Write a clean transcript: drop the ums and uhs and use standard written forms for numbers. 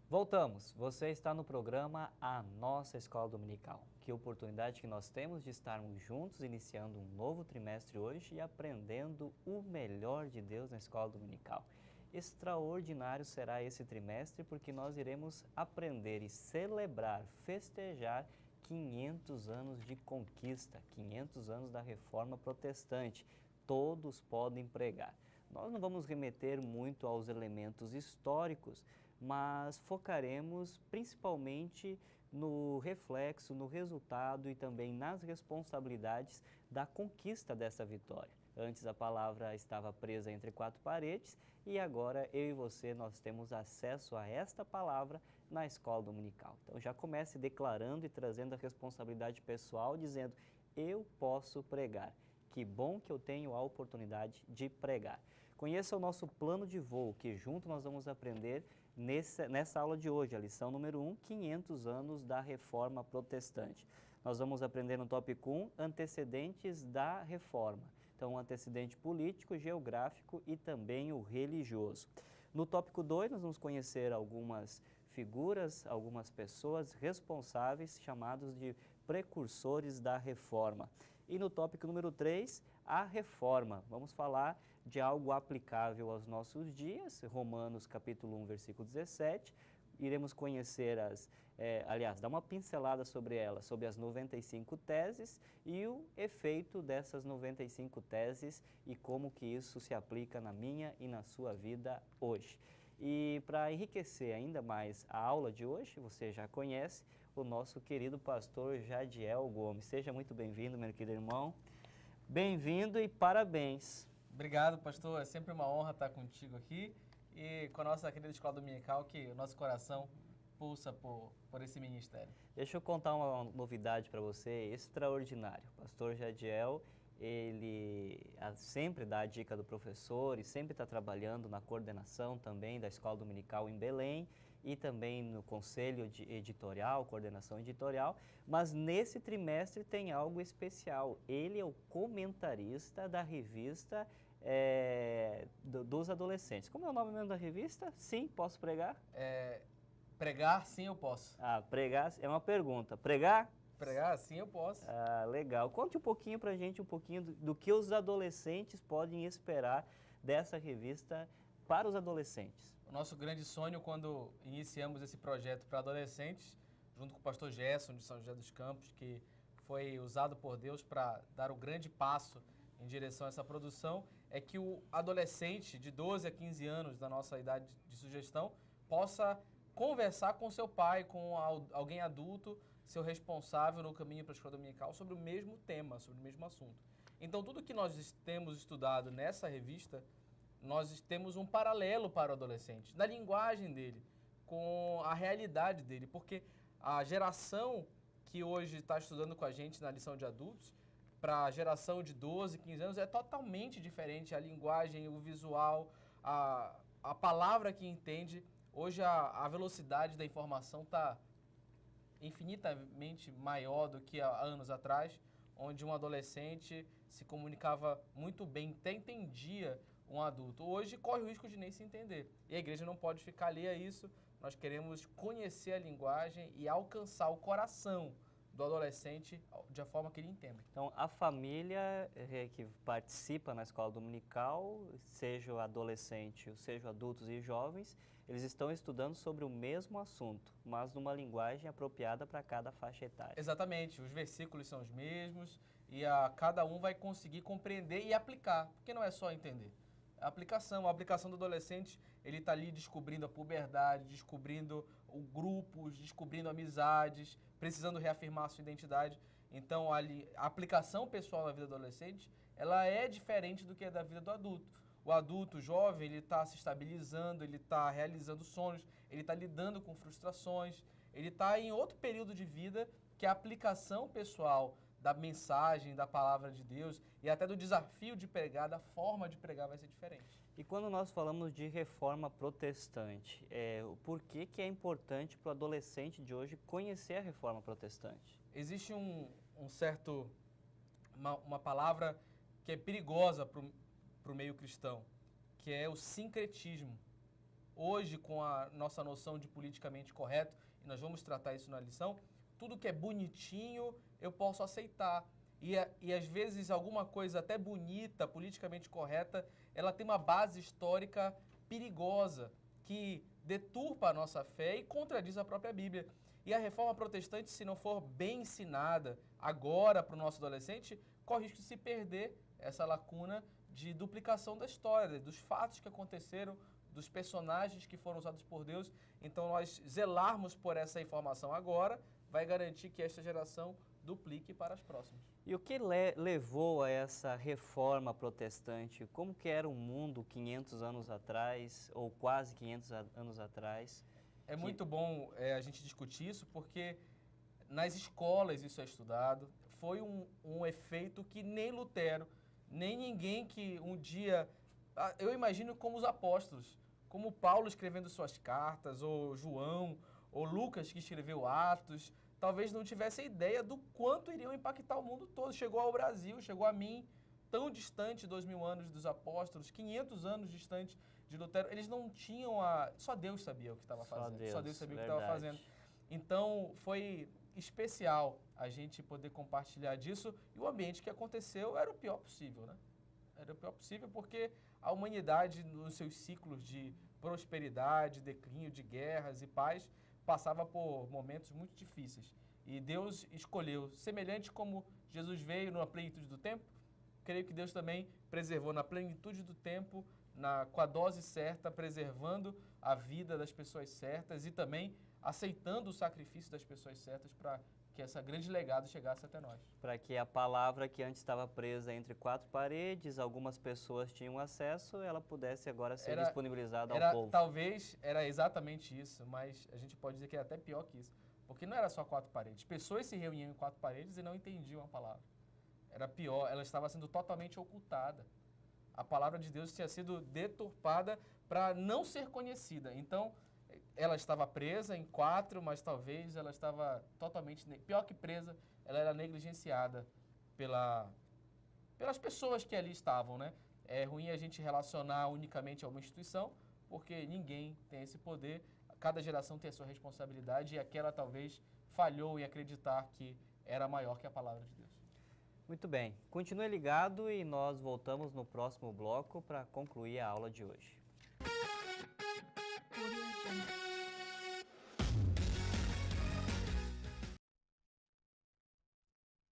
Voltamos. Você está no programa A Nossa Escola Dominical. Que oportunidade que nós temos de estarmos juntos, iniciando um novo trimestre hoje e aprendendo o melhor de Deus na Escola Dominical. Extraordinário será esse trimestre porque nós iremos aprender e celebrar, festejar 500 anos de conquista, 500 anos da Reforma Protestante. Todos podem pregar. Nós não vamos remeter muito aos elementos históricos, mas focaremos principalmente no reflexo, no resultado e também nas responsabilidades da conquista dessa vitória. Antes a palavra estava presa entre quatro paredes e agora eu e você nós temos acesso a esta palavra na escola dominical. Então já comece declarando e trazendo a responsabilidade pessoal, dizendo: eu posso pregar. Que bom que eu tenho a oportunidade de pregar. Conheça o nosso plano de voo, que junto nós vamos aprender nessa aula de hoje, a lição número 1, 500 anos da Reforma Protestante. Nós vamos aprender no tópico 1, antecedentes da Reforma. Então, o antecedente político, geográfico e também o religioso. No tópico 2, nós vamos conhecer algumas figuras, algumas pessoas responsáveis, chamados de precursores da Reforma. E no tópico número 3, a reforma. Vamos falar de algo aplicável aos nossos dias, Romanos capítulo 1, versículo 17. Iremos conhecer dar uma pincelada sobre elas, sobre as 95 teses e o efeito dessas 95 teses e como que isso se aplica na minha e na sua vida hoje. E para enriquecer ainda mais a aula de hoje, você já conhece o nosso querido pastor Jadiel Gomes. Seja muito bem-vindo, meu querido irmão. Bem-vindo e parabéns. Obrigado, pastor. É sempre uma honra estar contigo aqui e com a nossa querida Escola Dominical, que o nosso coração pulsa por esse ministério. Deixa eu contar uma novidade para você, extraordinário. O pastor Jadiel, ele sempre dá a dica do professor e sempre está trabalhando na coordenação também da Escola Dominical em Belém e também no conselho editorial, coordenação editorial, mas nesse trimestre tem algo especial. Ele é o comentarista da revista dos adolescentes. Como é o nome mesmo da revista? Sim, posso pregar? Pregar, sim, eu posso. Pregar é uma pergunta. Pregar? Pregar, sim, eu posso. Legal. Conte um pouquinho pra gente, do que os adolescentes podem esperar dessa revista para os adolescentes. O nosso grande sonho quando iniciamos esse projeto para adolescentes, junto com o pastor Gerson de São José dos Campos, que foi usado por Deus para dar o grande passo em direção a essa produção, é que o adolescente de 12 a 15 anos da nossa idade de sugestão possa conversar com seu pai, com alguém adulto, seu responsável no caminho para a escola dominical, sobre o mesmo tema, sobre o mesmo assunto. Então, tudo que nós temos estudado nessa revista, nós temos um paralelo para o adolescente, na linguagem dele, com a realidade dele, porque a geração que hoje está estudando com a gente na lição de adultos, para a geração de 12, 15 anos, é totalmente diferente a linguagem, o visual, a palavra que entende. Hoje a velocidade da informação está infinitamente maior do que há anos atrás, onde um adolescente se comunicava muito bem, até entendia um adulto. Hoje corre o risco de nem se entender. E a igreja não pode ficar alheia a isso. Nós queremos conhecer a linguagem e alcançar o coração do adolescente de a forma que ele entenda. Então, a família que participa na escola dominical, seja o adolescente, seja adultos e jovens, eles estão estudando sobre o mesmo assunto, mas numa linguagem apropriada para cada faixa etária. Exatamente, os versículos são os mesmos e cada um vai conseguir compreender e aplicar, porque não é só entender. A aplicação do adolescente, ele está ali descobrindo a puberdade, descobrindo grupos, descobrindo amizades, precisando reafirmar a sua identidade. Então, a aplicação pessoal na vida do adolescente, ela é diferente do que é da vida do adulto. O adulto, o jovem, ele está se estabilizando, ele está realizando sonhos, ele está lidando com frustrações, ele está em outro período de vida que a aplicação pessoal da mensagem, da palavra de Deus e até do desafio de pregar, da forma de pregar vai ser diferente. E quando nós falamos de reforma protestante, por que é importante para o adolescente de hoje conhecer a reforma protestante? Existe uma palavra que é perigosa para o meio cristão, que é o sincretismo. hoje com a nossa noção de politicamente correto, e nós vamos tratar isso na lição, tudo que é bonitinho eu posso aceitar. E às vezes alguma coisa até bonita, politicamente correta, ela tem uma base histórica perigosa, que deturpa a nossa fé e contradiz a própria Bíblia. E a reforma protestante, se não for bem ensinada agora para o nosso adolescente, corre o risco de se perder essa lacuna de duplicação da história, dos fatos que aconteceram, dos personagens que foram usados por Deus. Então, nós zelarmos por essa informação agora vai garantir que esta geração duplique para as próximas. E o que levou a essa reforma protestante? Como que era o mundo 500 anos atrás, ou quase 500 anos atrás? É muito bom a gente discutir isso, porque nas escolas isso é estudado. Foi um efeito que nem Lutero, nem ninguém que um dia... Eu imagino como os apóstolos, como Paulo escrevendo suas cartas, ou João, ou Lucas que escreveu Atos, talvez não tivesse ideia do quanto iriam impactar o mundo todo. Chegou ao Brasil, chegou a mim, tão distante 2000 anos dos apóstolos, 500 anos distante de Lutero. Eles não tinham Só Deus sabia o que estava fazendo. Só Deus sabia o que estava fazendo. Então, foi especial a gente poder compartilhar disso. E o ambiente que aconteceu era o pior possível, né? Era o pior possível porque a humanidade, nos seus ciclos de prosperidade, declínio, de guerras e paz, passava por momentos muito difíceis. E Deus escolheu, semelhante como Jesus veio na plenitude do tempo, creio que Deus também preservou na plenitude do tempo, com a dose certa, preservando a vida das pessoas certas e também aceitando o sacrifício das pessoas certas para que esse grande legado chegasse até nós. Para que a palavra que antes estava presa entre quatro paredes, algumas pessoas tinham acesso, ela pudesse agora ser disponibilizada ao povo. Talvez era exatamente isso, mas a gente pode dizer que é até pior que isso. Porque não era só quatro paredes. Pessoas se reuniam em quatro paredes e não entendiam a palavra. Era pior, ela estava sendo totalmente ocultada. A palavra de Deus tinha sido deturpada para não ser conhecida. Então, ela estava presa em quatro, mas talvez ela estava totalmente... Pior que presa, ela era negligenciada pelas pessoas que ali estavam, né? É ruim a gente relacionar unicamente a uma instituição, porque ninguém tem esse poder. Cada geração tem a sua responsabilidade e aquela talvez falhou em acreditar que era maior que a palavra de Deus. Muito bem. Continue ligado e nós voltamos no próximo bloco para concluir a aula de hoje.